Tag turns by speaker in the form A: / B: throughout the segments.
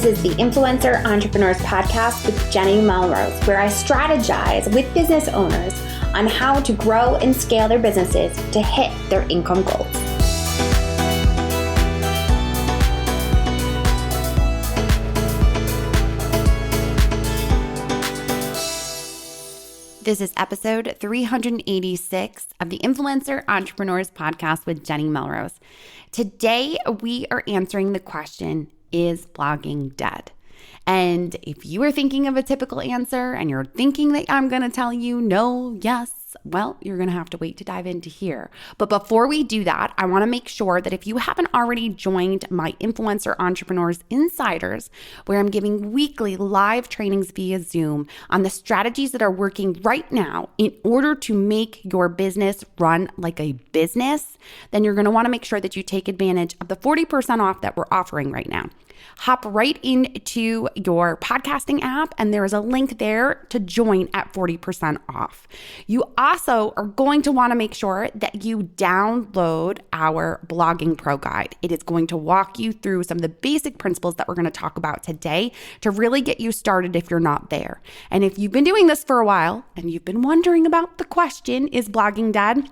A: is the Influencer Entrepreneurs Podcast with Jenny Melrose, where I strategize with business owners on how to grow and scale their businesses to hit their income goals. This is episode 386 of the Influencer Entrepreneurs Podcast with Jenny Melrose. Today, we are answering the question, is blogging dead? And if you are thinking of a typical answer and you're thinking that I'm going to tell you no, yes, well, you're going to have to wait to dive into here. But before we do that, I want to make sure that if you haven't already joined my Influencer Entrepreneurs Insiders, where I'm giving weekly live trainings via Zoom on the strategies that are working right now in order to make your business run like a business, then you're going to want to make sure that you take advantage of the 40% off that we're offering right now. Hop right into your podcasting app, and there is a link there to join at 40% off. You also are going to want to make sure that you download our Blogging Pro Guide. It is going to walk you through some of the basic principles that we're going to talk about today to really get you started if you're not there. And if you've been doing this for a while and you've been wondering about the question, is blogging dead?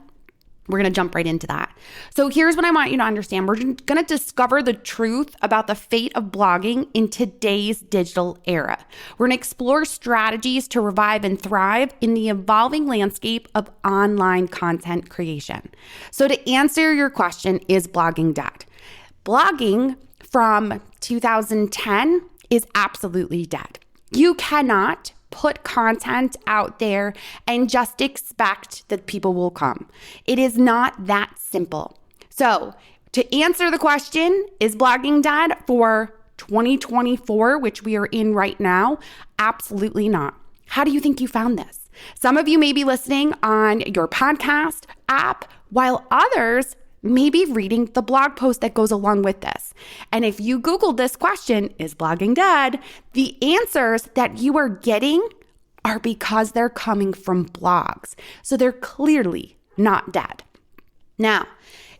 A: We're going to jump right into that. So here's what I want you to understand. We're going to discover the truth about the fate of blogging in today's digital era. We're going to explore strategies to revive and thrive in the evolving landscape of online content creation. So to answer your question, is blogging dead? Blogging from 2010 is absolutely dead. You cannot put content out there and just expect that people will come. It is not that simple. So to answer the question, is blogging dead for 2024, which we are in right now? Absolutely not. How do you think you found this? Some of you may be listening on your podcast app, while others may be reading the blog post that goes along with this. And if you Googled this question, is blogging dead? The answers that you are getting are because they're coming from blogs. So they're clearly not dead. Now,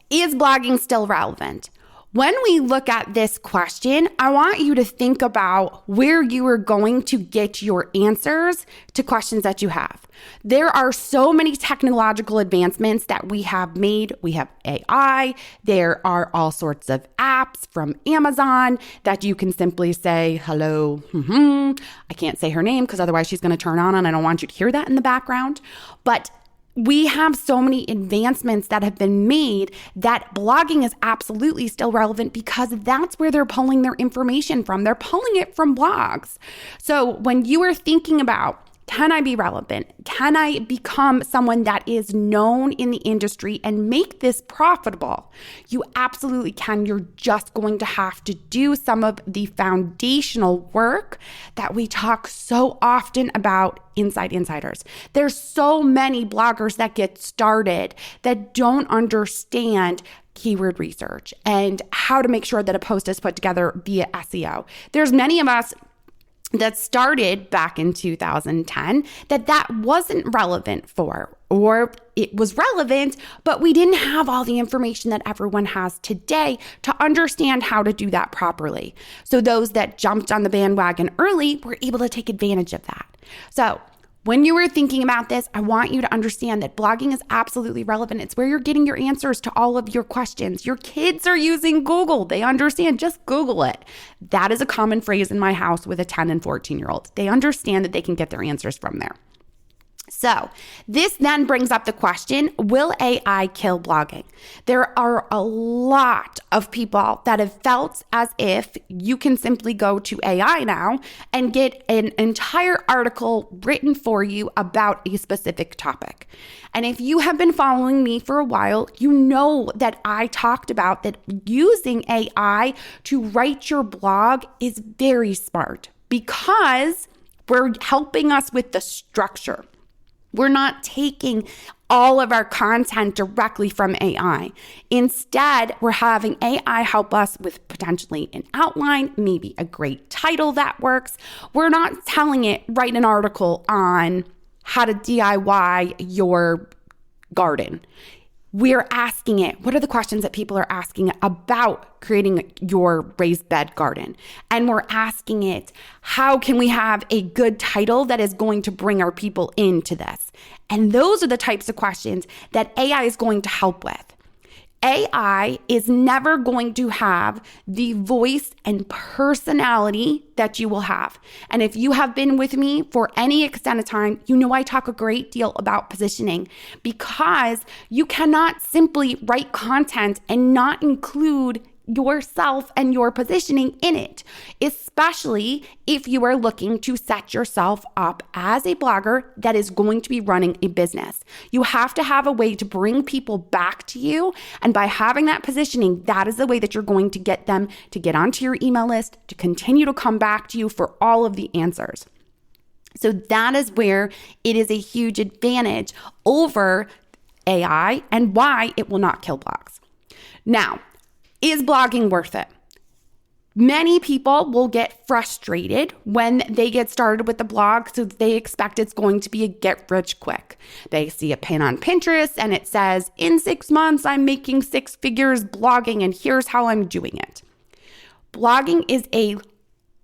A: is blogging still relevant? When we look at this question, I want you to think about where you are going to get your answers to questions that you have. There are so many technological advancements that we have made. We have AI. There are all sorts of apps from Amazon that you can simply say, hello, I can't say her name because otherwise she's going to turn on and I don't want you to hear that in the background. But we have so many advancements that have been made that blogging is absolutely still relevant because that's where they're pulling their information from. They're pulling it from blogs. So when you are thinking about, can I be relevant? Can I become someone that is known in the industry and make this profitable? You absolutely can. You're just going to have to do some of the foundational work that we talk so often about inside insiders. There's so many bloggers that get started that don't understand keyword research and how to make sure that a post is put together via SEO. There's many of us that started back in 2010 that wasn't relevant for, or it was relevant, but we didn't have all the information that everyone has today to understand how to do that properly. So those that jumped on the bandwagon early were able to take advantage of that. So when you were thinking about this, I want you to understand that blogging is absolutely relevant. It's where you're getting your answers to all of your questions. Your kids are using Google. They understand. Just Google it. That is a common phrase in my house with a 10 and 14-year-old. They understand that they can get their answers from there. So this then brings up the question, will AI kill blogging? There are a lot of people that have felt as if you can simply go to AI now and get an entire article written for you about a specific topic. And if you have been following me for a while, you know that I talked about that using AI to write your blog is very smart because we're helping us with the structure. We're not taking all of our content directly from AI. Instead, we're having AI help us with potentially an outline, maybe a great title that works. We're not telling it, write an article on how to DIY your garden. we're asking it, what are the questions that people are asking about creating your raised bed garden? And we're asking it, how can we have a good title that is going to bring our people into this? And those are the types of questions that AI is going to help with. AI is never going to have the voice and personality that you will have. And if you have been with me for any extent of time, you know I talk a great deal about positioning, because you cannot simply write content and not include yourself and your positioning in it, especially if you are looking to set yourself up as a blogger that is going to be running a business. You have to have a way to bring people back to you. And by having that positioning, that is the way that you're going to get them to get onto your email list, to continue to come back to you for all of the answers. So that is where it is a huge advantage over AI and why it will not kill blogs. Now, is blogging worth it? Many people will get frustrated when they get started with the blog, so they expect it's going to be a get rich quick. They see a pin on Pinterest and it says, in 6 months, I'm making 6 figures blogging and here's how I'm doing it. Blogging is a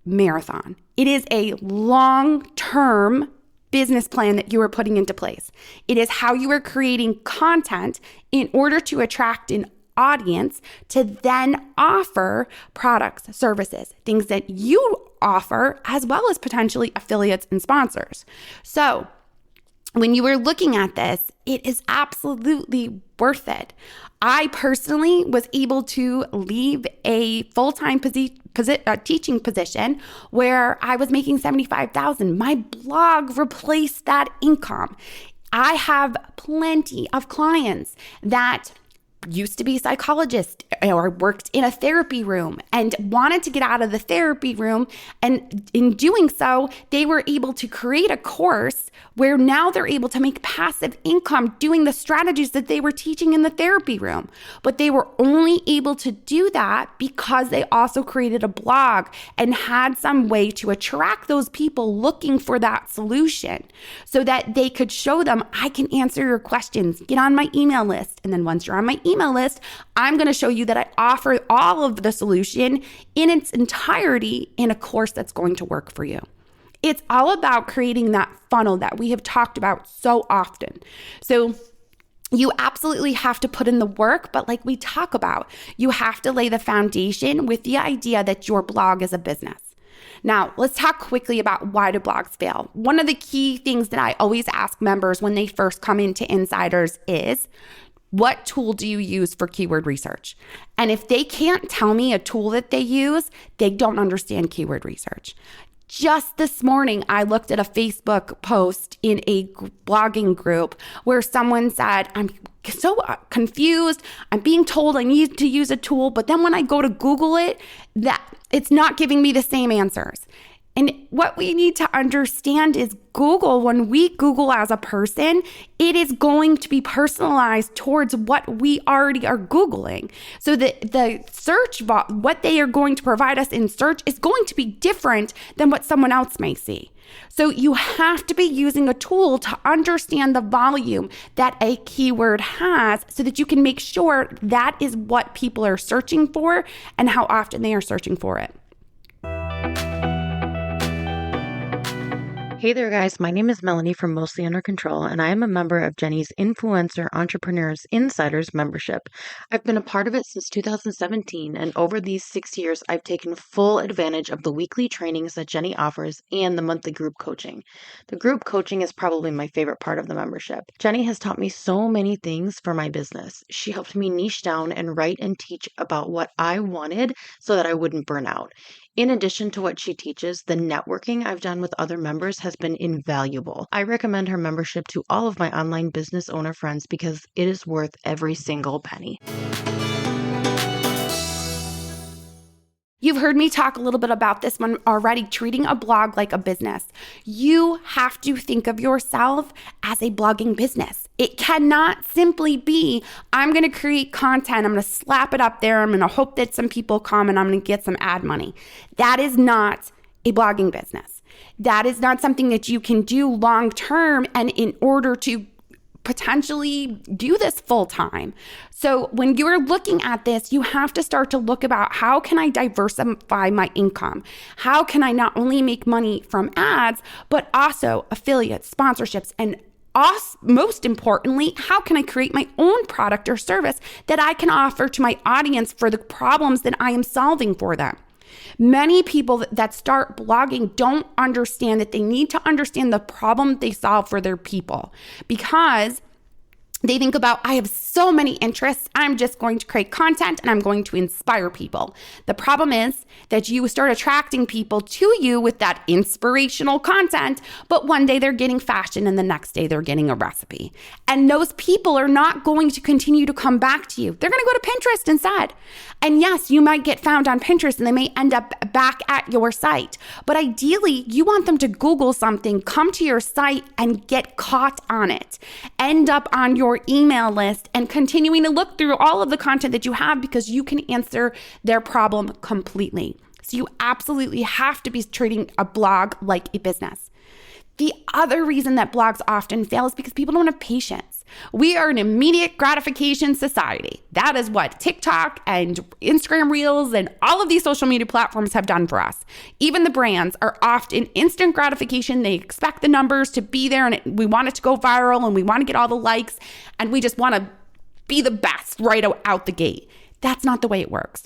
A: marathon. It is a long-term business plan that you are putting into place. It is how you are creating content in order to attract an audience to then offer products, services, things that you offer, as well as potentially affiliates and sponsors. So when you are looking at this, it is absolutely worth it. I personally was able to leave a full-time teaching position where I was making $75,000. My blog replaced that income. I have plenty of clients that used to be a psychologist or worked in a therapy room and wanted to get out of the therapy room. And in doing so, they were able to create a course where now they're able to make passive income doing the strategies that they were teaching in the therapy room. But they were only able to do that because they also created a blog and had some way to attract those people looking for that solution so that they could show them, I can answer your questions, get on my email list. And then once you're on my email list, I'm going to show you that I offer all of the solution in its entirety in a course that's going to work for you. It's all about creating that funnel that we have talked about so often. So you absolutely have to put in the work, but like we talk about, you have to lay the foundation with the idea that your blog is a business. Now, let's talk quickly about why do blogs fail. One of the key things that I always ask members when they first come into Insiders is, what tool do you use for keyword research? And if they can't tell me a tool that they use, they don't understand keyword research. Just this morning, I looked at a Facebook post in a blogging group where someone said, I'm so confused. I'm being told I need to use a tool, but then when I go to Google it, that it's not giving me the same answers. And what we need to understand is Google, when we Google as a person, it is going to be personalized towards what we already are Googling. So the search, what they are going to provide us in search is going to be different than what someone else may see. So you have to be using a tool to understand the volume that a keyword has so that you can make sure that is what people are searching for and how often they are searching for it.
B: Hey there, guys. My name is Melanie from Mostly Under Control, and I am a member of Jenny's Influencer Entrepreneurs Insiders membership. I've been a part of it since 2017, and over these 6 years, I've taken full advantage of the weekly trainings that Jenny offers and the monthly group coaching. The group coaching is probably my favorite part of the membership. Jenny has taught me so many things for my business. She helped me niche down and write and teach about what I wanted so that I wouldn't burn out. In addition to what she teaches, the networking I've done with other members has been invaluable. I recommend her membership to all of my online business owner friends because it is worth every single penny.
A: You've heard me talk a little bit about this one already, treating a blog like a business. You have to think of yourself as a blogging business. It cannot simply be, I'm going to create content, I'm going to slap it up there, I'm going to hope that some people come and I'm going to get some ad money. That is not a blogging business. That is not something that you can do long term, and in order to potentially do this full time. So when you're looking at this, you have to start to look about how can I diversify my income? How can I not only make money from ads, but also affiliates, sponsorships, and most importantly, how can I create my own product or service that I can offer to my audience for the problems that I am solving for them? Many people that start blogging don't understand that they need to understand the problem they solve for their people, because they think about, I have so many interests, I'm just going to create content and I'm going to inspire people. The problem is that you start attracting people to you with that inspirational content, but one day they're getting fashion and the next day they're getting a recipe. And those people are not going to continue to come back to you. They're going to go to Pinterest instead. And yes, you might get found on Pinterest and they may end up back at your site. But ideally, you want them to Google something, come to your site and get caught on it. End up on your email list and continuing to look through all of the content that you have, because you can answer their problem completely. So you absolutely have to be treating a blog like a business. The other reason that blogs often fail is because people don't have patience. We are an immediate gratification society. That is what TikTok and Instagram Reels and all of these social media platforms have done for us. Even the brands are often instant gratification. They expect the numbers to be there and we want it to go viral and we want to get all the likes and we just want to be the best right out the gate. That's not the way it works.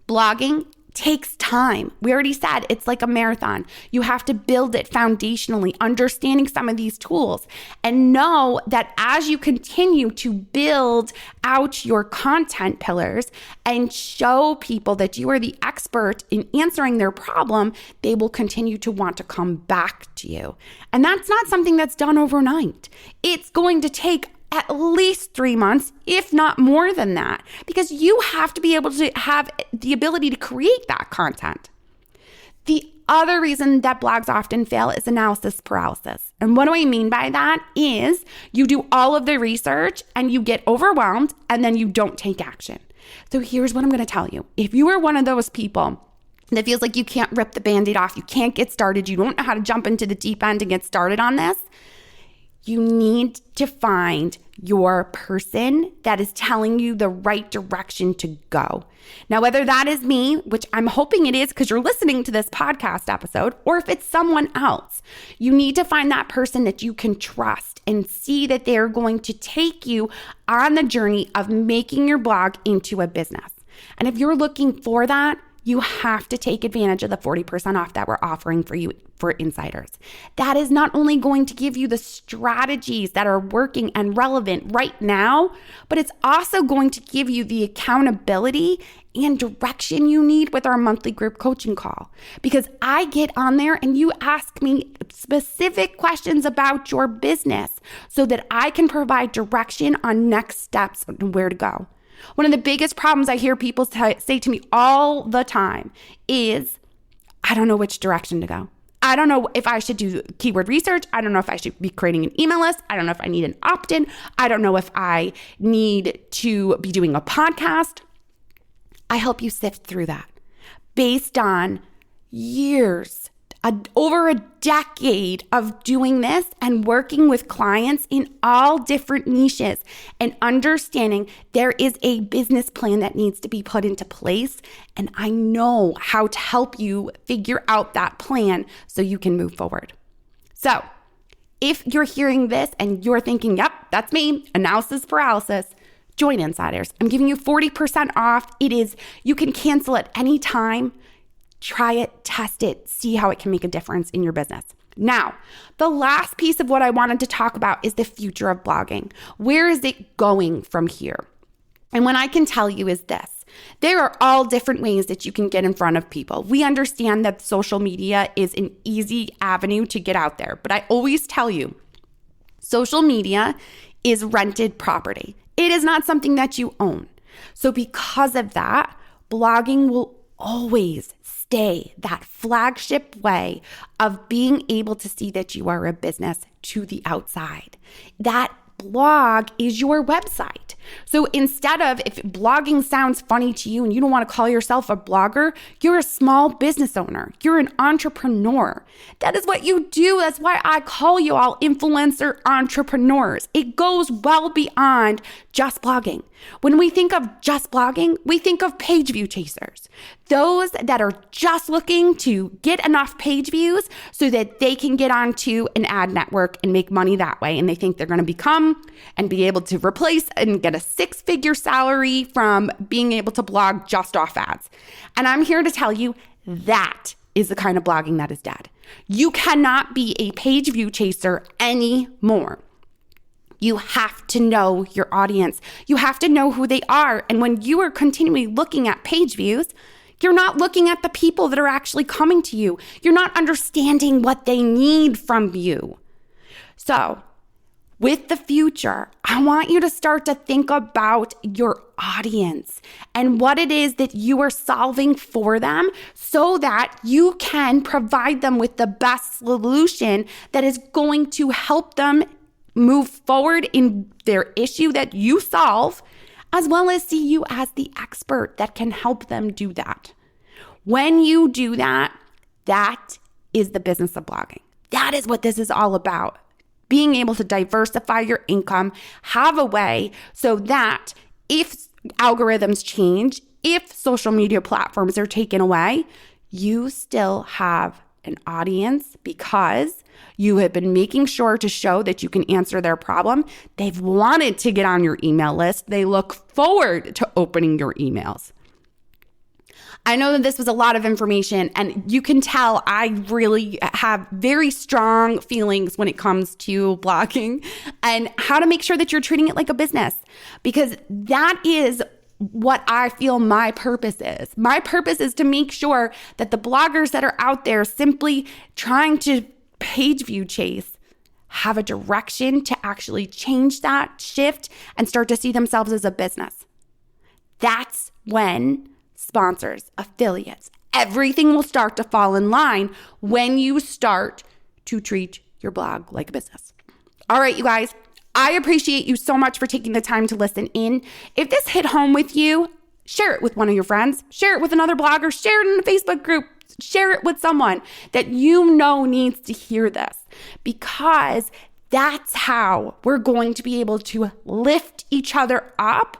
A: Blogging takes time. We already said it's like a marathon. You have to build it foundationally, understanding some of these tools, and know that as you continue to build out your content pillars and show people that you are the expert in answering their problem, they will continue to want to come back to you. And that's not something that's done overnight. It's going to take at least 3 months, if not more than that, because you have to be able to have the ability to create that content. The other reason that blogs often fail is analysis paralysis. And what do I mean by that is you do all of the research and you get overwhelmed and then you don't take action. So here's what I'm going to tell you. If you are one of those people that feels like you can't rip the Band-Aid off, you can't get started, you don't know how to jump into the deep end and get started on this, you need to find your person that is telling you the right direction to go. Now, whether that is me, which I'm hoping it is because you're listening to this podcast episode, or if it's someone else, you need to find that person that you can trust and see that they're going to take you on the journey of making your blog into a business. And if you're looking for that, you have to take advantage of the 40% off that we're offering for you for insiders. That is not only going to give you the strategies that are working and relevant right now, but it's also going to give you the accountability and direction you need with our monthly group coaching call. Because I get on there and you ask me specific questions about your business so that I can provide direction on next steps and where to go. One of the biggest problems I hear people say to me all the time is, I don't know which direction to go. I don't know if I should do keyword research. I don't know if I should be creating an email list. I don't know if I need an opt-in. I don't know if I need to be doing a podcast. I help you sift through that based on years, over a decade of doing this and working with clients in all different niches and understanding there is a business plan that needs to be put into place. And I know how to help you figure out that plan so you can move forward. So if you're hearing this and you're thinking, yep, that's me, analysis paralysis, join Insiders. I'm giving you 40% off. You can cancel at any time. Try it, test it, see how it can make a difference in your business. Now, the last piece of what I wanted to talk about is the future of blogging. Where is it going from here? And what I can tell you is this. There are all different ways that you can get in front of people. We understand that social media is an easy avenue to get out there, but I always tell you, social media is rented property. It is not something that you own. So because of that, blogging will always stay that flagship way of being able to see that you are a business to the outside. That blog is your website. So instead of, if blogging sounds funny to you and you don't want to call yourself a blogger, you're a small business owner. You're an entrepreneur. That is what you do. That's why I call you all influencer entrepreneurs. It goes well beyond just blogging. When we think of just blogging, we think of page view chasers. Those that are just looking to get enough page views so that they can get onto an ad network and make money that way. And they think they're going to become and be able to replace and get a 6-figure salary from being able to blog just off ads. And I'm here to tell you that is the kind of blogging that is dead. You cannot be a page view chaser anymore. You have to know your audience. You have to know who they are. And when you are continually looking at page views, you're not looking at the people that are actually coming to you. You're not understanding what they need from you. So with the future, I want you to start to think about your audience and what it is that you are solving for them so that you can provide them with the best solution that is going to help them move forward in their issue that you solve, as well as see you as the expert that can help them do that. When you do that, that is the business of blogging. That is what this is all about. Being able to diversify your income, have a way so that if algorithms change, if social media platforms are taken away, you still have an audience because you have been making sure to show that you can answer their problem. They've wanted to get on your email list. They look forward to opening your emails. I know that this was a lot of information, and you can tell I really have very strong feelings when it comes to blogging and how to make sure that you're treating it like a business, because that is what I feel my purpose is. My purpose is to make sure that the bloggers that are out there simply trying to page view chase have a direction to actually change that, shift, and start to see themselves as a business. That's when sponsors, affiliates, everything will start to fall in line when you start to treat your blog like a business. All right, you guys, I appreciate you so much for taking the time to listen in. If this hit home with you, share it with one of your friends, share it with another blogger, share it in a Facebook group, share it with someone that you know needs to hear this, because that's how we're going to be able to lift each other up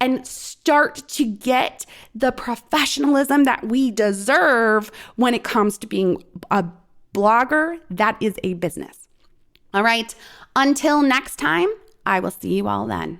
A: and start to get the professionalism that we deserve when it comes to being a blogger that is a business. All right, until next time, I will see you all then.